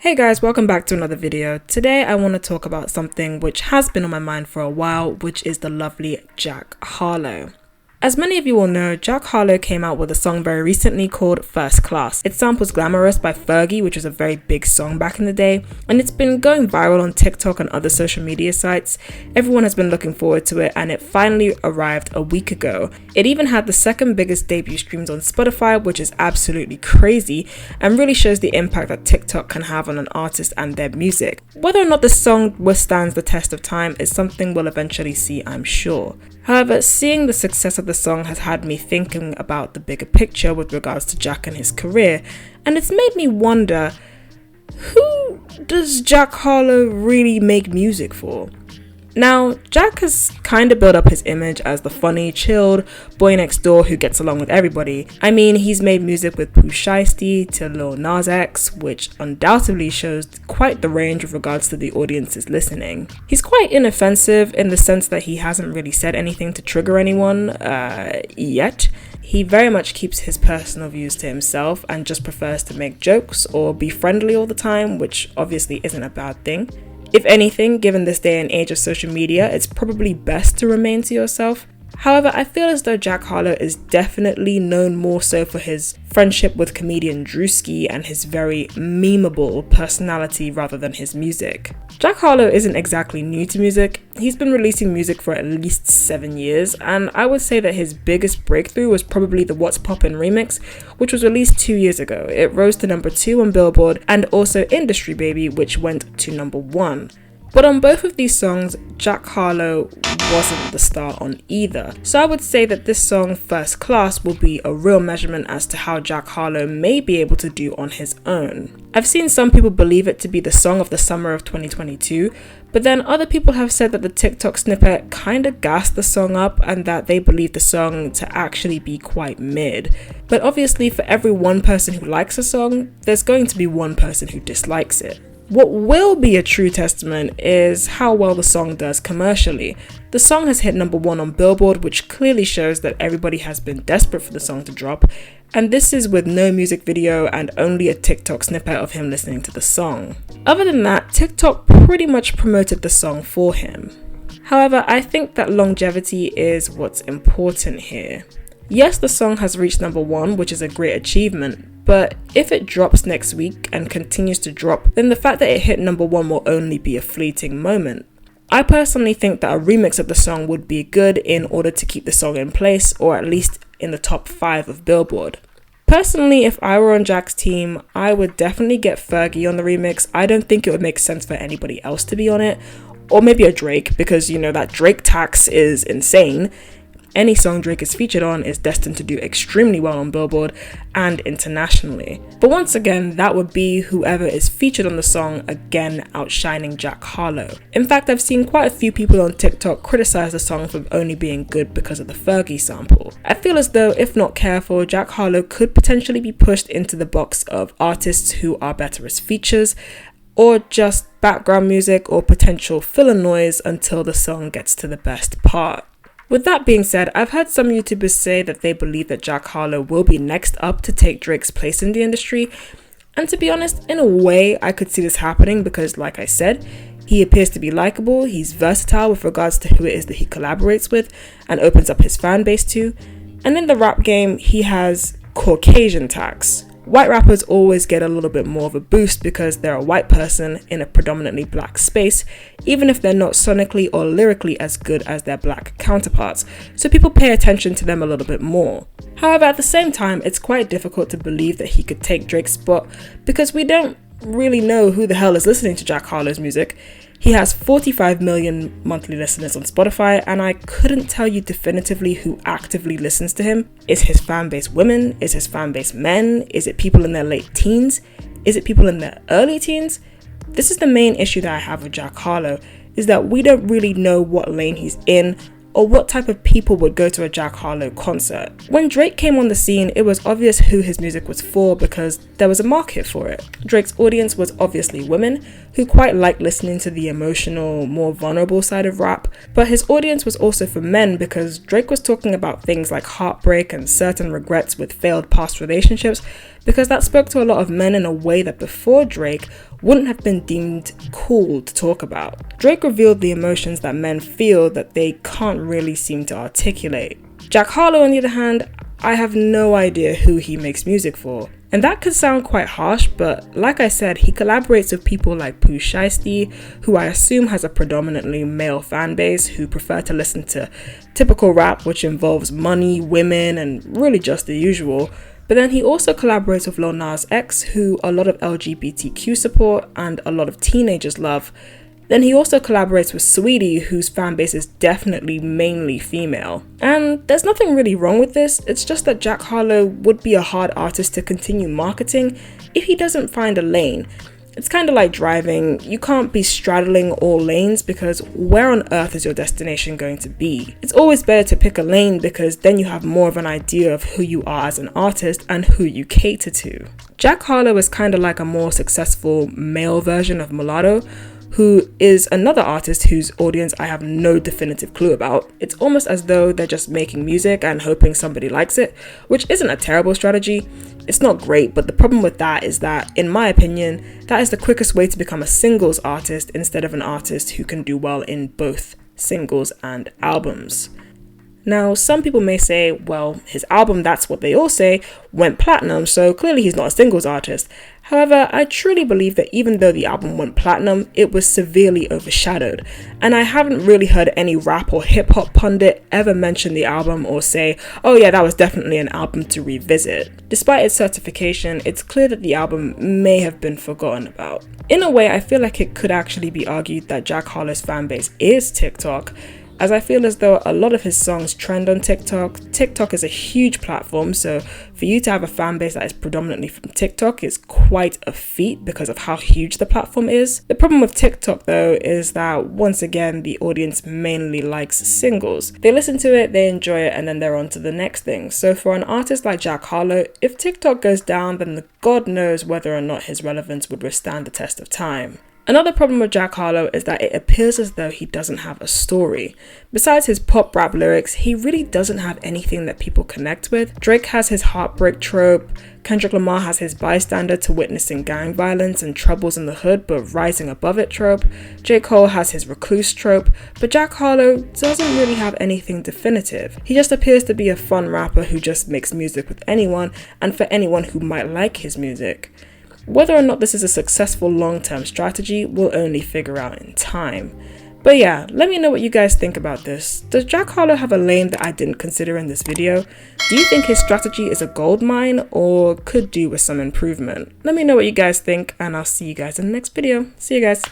Hey guys, welcome back to another video. Today I want to talk about something which has been on my mind for a while, which is the lovely Jack Harlow. As many of you will know, Jack Harlow came out with a song very recently called First Class. It samples Glamorous by Fergie, which was a very big song back in the day, and it's been going viral on TikTok and other social media sites. Everyone has been looking forward to it, and it finally arrived a week ago. It even had the second biggest debut streams on Spotify, which is absolutely crazy, and really shows the impact that TikTok can have on an artist and their music. Whether or not the song withstands the test of time is something we'll eventually see, I'm sure. However, seeing the success of the song has had me thinking about the bigger picture with regards to Jack and his career, and it's made me wonder, who does Jack Harlow really make music for? Now, Jack has kind of built up his image as the funny, chilled boy next door who gets along with everybody. I mean, he's made music with Pooh Shiesty to Lil Nas X, which undoubtedly shows quite the range with regards to the audience's listening. He's quite inoffensive in the sense that he hasn't really said anything to trigger anyone, yet. He very much keeps his personal views to himself and just prefers to make jokes or be friendly all the time, which obviously isn't a bad thing. If anything, given this day and age of social media, it's probably best to remain to yourself. However, I feel as though Jack Harlow is definitely known more so for his friendship with comedian Drewski and his very memeable personality rather than his music. Jack Harlow isn't exactly new to music. He's been releasing music for at least 7 years, and I would say that his biggest breakthrough was probably the What's Poppin' remix, which was released 2 years ago. It rose to number 2 on Billboard, and also Industry Baby, which went to number 1. But on both of these songs, Jack Harlow wasn't the star on either. So I would say that this song, First Class, will be a real measurement as to how Jack Harlow may be able to do on his own. I've seen some people believe it to be the song of the summer of 2022, but then other people have said that the TikTok snippet kind of gassed the song up and that they believe the song to actually be quite mid. But obviously for every one person who likes a song, there's going to be one person who dislikes it. What will be a true testament is how well the song does commercially. The song has hit number 1 on Billboard, which clearly shows that everybody has been desperate for the song to drop, and this is with no music video and only a TikTok snippet of him listening to the song. Other than that, TikTok pretty much promoted the song for him. However, I think that longevity is what's important here. Yes, the song has reached number 1, which is a great achievement, but if it drops next week and continues to drop, then the fact that it hit number 1 will only be a fleeting moment. I personally think that a remix of the song would be good in order to keep the song in place, or at least in the top 5 of Billboard. Personally, if I were on Jack's team, I would definitely get Fergie on the remix. I don't think it would make sense for anybody else to be on it, or maybe a Drake, because you know that Drake tax is insane. Any song Drake is featured on is destined to do extremely well on Billboard and internationally. But once again, that would be whoever is featured on the song again outshining Jack Harlow. In fact, I've seen quite a few people on TikTok criticize the song for only being good because of the Fergie sample. I feel as though, if not careful, Jack Harlow could potentially be pushed into the box of artists who are better as features, or just background music or potential filler noise until the song gets to the best part. With that being said, I've heard some YouTubers say that they believe that Jack Harlow will be next up to take Drake's place in the industry. And to be honest, in a way, I could see this happening because, like I said, he appears to be likable, he's versatile with regards to who it is that he collaborates with and opens up his fan base to. And in the rap game, he has Caucasian tax. White rappers always get a little bit more of a boost because they're a white person in a predominantly black space, even if they're not sonically or lyrically as good as their black counterparts, so people pay attention to them a little bit more. However, at the same time, it's quite difficult to believe that he could take Drake's spot because we don't really know who the hell is listening to Jack Harlow's music. He has 45 million monthly listeners on Spotify, and I couldn't tell you definitively who actively listens to him. Is his fan base women? Is his fan base men? Is it people in their late teens? Is it people in their early teens? This is the main issue that I have with Jack Harlow, is that we don't really know what lane he's in or what type of people would go to a Jack Harlow concert. When Drake came on the scene, it was obvious who his music was for because there was a market for it. Drake's audience was obviously women who quite liked listening to the emotional, more vulnerable side of rap, but his audience was also for men because Drake was talking about things like heartbreak and certain regrets with failed past relationships, because that spoke to a lot of men in a way that before Drake wouldn't have been deemed cool to talk about. Drake revealed the emotions that men feel that they can't really seem to articulate. Jack Harlow, on the other hand, I have no idea who he makes music for. And that could sound quite harsh, but like I said, he collaborates with people like Pooh Shiesty, who I assume has a predominantly male fan base who prefer to listen to typical rap, which involves money, women, and really just the usual. But then he also collaborates with Lil Nas X, who a lot of LGBTQ support and a lot of teenagers love. Then he also collaborates with Saweetie, whose fan base is definitely mainly female. And there's nothing really wrong with this, it's just that Jack Harlow would be a hard artist to continue marketing if he doesn't find a lane. It's kind of like driving, you can't be straddling all lanes because where on earth is your destination going to be? It's always better to pick a lane because then you have more of an idea of who you are as an artist and who you cater to. Jack Harlow is kind of like a more successful male version of Mulatto, who is another artist whose audience I have no definitive clue about. It's almost as though they're just making music and hoping somebody likes it, which isn't a terrible strategy. It's not great, but the problem with that is that, in my opinion, that is the quickest way to become a singles artist instead of an artist who can do well in both singles and albums. Now, some people may say, well, his album, That's What They All Say, went platinum, so clearly he's not a singles artist. However, I truly believe that even though the album went platinum, it was severely overshadowed. And I haven't really heard any rap or hip-hop pundit ever mention the album or say, oh yeah, that was definitely an album to revisit. Despite its certification, it's clear that the album may have been forgotten about. In a way, I feel like it could actually be argued that Jack Harlow's fanbase is TikTok, as I feel as though a lot of his songs trend on TikTok. TikTok is a huge platform, so for you to have a fan base that is predominantly from TikTok is quite a feat because of how huge the platform is. The problem with TikTok though is that once again the audience mainly likes singles. They listen to it, they enjoy it, and then they're on to the next thing. So for an artist like Jack Harlow, if TikTok goes down, then God knows whether or not his relevance would withstand the test of time. Another problem with Jack Harlow is that it appears as though he doesn't have a story. Besides his pop rap lyrics, he really doesn't have anything that people connect with. Drake has his heartbreak trope, Kendrick Lamar has his bystander to witnessing gang violence and troubles in the hood but rising above it trope, J. Cole has his recluse trope, but Jack Harlow doesn't really have anything definitive. He just appears to be a fun rapper who just makes music with anyone and for anyone who might like his music. Whether or not this is a successful long-term strategy, we'll only figure out in time. But yeah, let me know what you guys think about this. Does Jack Harlow have a lane that I didn't consider in this video? Do you think his strategy is a goldmine or could do with some improvement? Let me know what you guys think and I'll see you guys in the next video. See you guys.